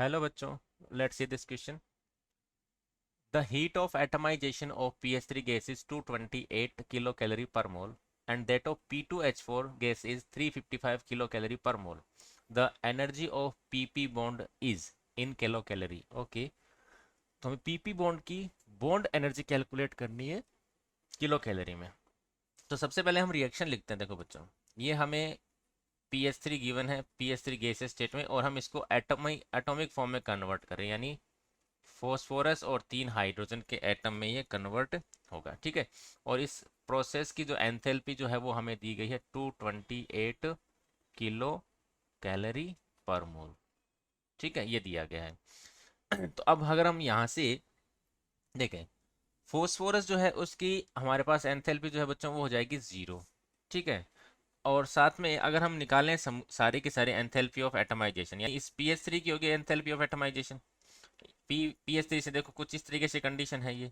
Hello बच्चों, let's see this question. The heat of atomization of PH3 gas is 228 kilocalorie per mole and that of P2H4 gas is 355 kilocalorie per mole. The energy of PP bond is in kilocalorie. Okay, तो हमें PP bond की bond energy calculate करनी है kilo calorie में. तो सबसे पहले हम रिएक्शन लिखते हैं. देखो बच्चों, ये हमें PH3 गिवन है, PH3 गैसेस स्टेट में, और हम इसको एटॉमिक फॉर्म में कन्वर्ट करें, यानी फॉस्फोरस और 3 हाइड्रोजन के एटम में ये कन्वर्ट होगा. ठीक है. और इस प्रोसेस की जो एंथैल्पी जो है वो हमें दी गई है 228 किलो कैलोरी पर मोल. ठीक है, ये दिया गया है. तो अब अगर हम यहाँ से देखें, फॉस्फोरस जो है उसकी हमारे पास एंथैल्पी जो है बच्चों वो हो जाएगी 0. ठीक है. और साथ में अगर हम निकालें सारे के सारे एंथैल्पी ऑफ एटमाइजेशन, यानी इस PH3 की होगी एंथैल्पी ऑफ एटमाइजेशन. PH3 से देखो कुछ इस तरीके से कंडीशन है, ये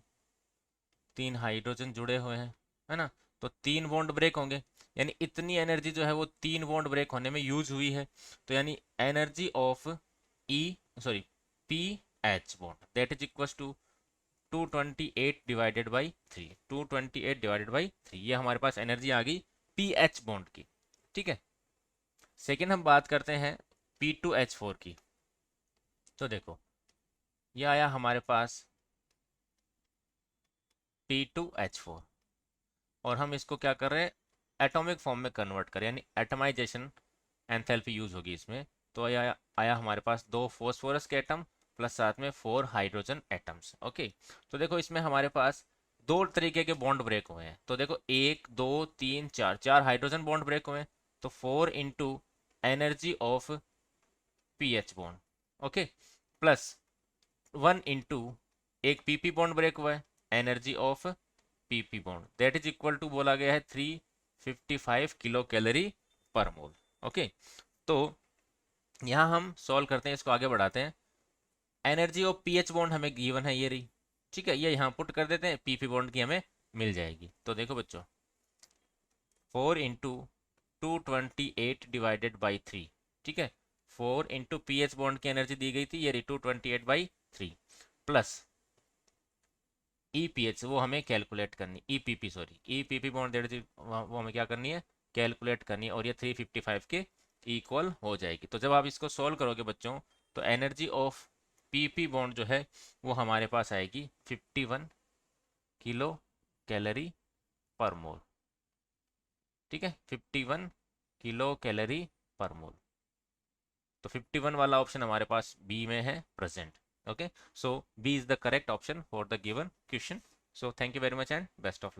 3 हाइड्रोजन जुड़े हुए हैं, है ना. तो 3 बॉन्ड ब्रेक होंगे, यानी इतनी एनर्जी जो है वो 3 बॉन्ड ब्रेक होने में यूज हुई है. तो यानी energy of E sorry PH bond that is equal to 228 divided by 3. 228 divided by 3, ये हमारे पास एनर्जी आ गई PH बॉन्ड की. ठीक है. सेकेंड हम बात करते हैं P2H4 की. तो देखो, ये आया हमारे पास P2H4, और हम इसको क्या कर रहे हैं, एटॉमिक फॉर्म में कन्वर्ट करें, यानी एटमाइजेशन एंथैल्पी यूज होगी इसमें. तो आया हमारे पास 2 फॉस्फोरस के एटम प्लस साथ में 4 हाइड्रोजन एटम्स. ओके. तो देखो इसमें हमारे पास दो तरीके के बॉन्ड ब्रेक हुए हैं. तो देखो 1 2 3 4 4 हाइड्रोजन बॉन्ड ब्रेक हुए हैं. तो 4 into energy of PH bond, okay, plus 1 into एक PP बॉन्ड ब्रेक हुआ है, energy of PP bond that is equal to बोला गया है 355 किलो कैलोरी पर मोल. ओके. तो यहाँ हम सॉल्व करते हैं, इसको आगे बढ़ाते हैं. एनर्जी ऑफ PH बॉन्ड हमें गिवन है, ये रही. ठीक है, ये यहाँ पुट कर देते हैं, PP बॉन्ड की हमें मिल जाएगी. तो देखो बच्चों, 4 इंटू 228 डिवाइडेड बाई 3. ठीक है. 4 इंटू PH बॉन्ड की एनर्जी दी गई थी, ये रही 228 बाई 3, प्लस EPH वो हमें कैलकुलेट करनी, EPP बॉन्ड वो हमें क्या करनी है, कैलकुलेट करनी है, और ये 355 के इक्वल हो जाएगी. तो जब आप इसको सोल्व करोगे बच्चों, तो एनर्जी ऑफ PP बॉन्ड जो है वो हमारे पास आएगी 51 किलो कैलोरी पर मोल. ठीक है, 51 किलो कैलोरी पर मोल. तो 51 वाला ऑप्शन हमारे पास बी में है present. Okay, so B is the correct option for the given question. So thank you very much and best of luck.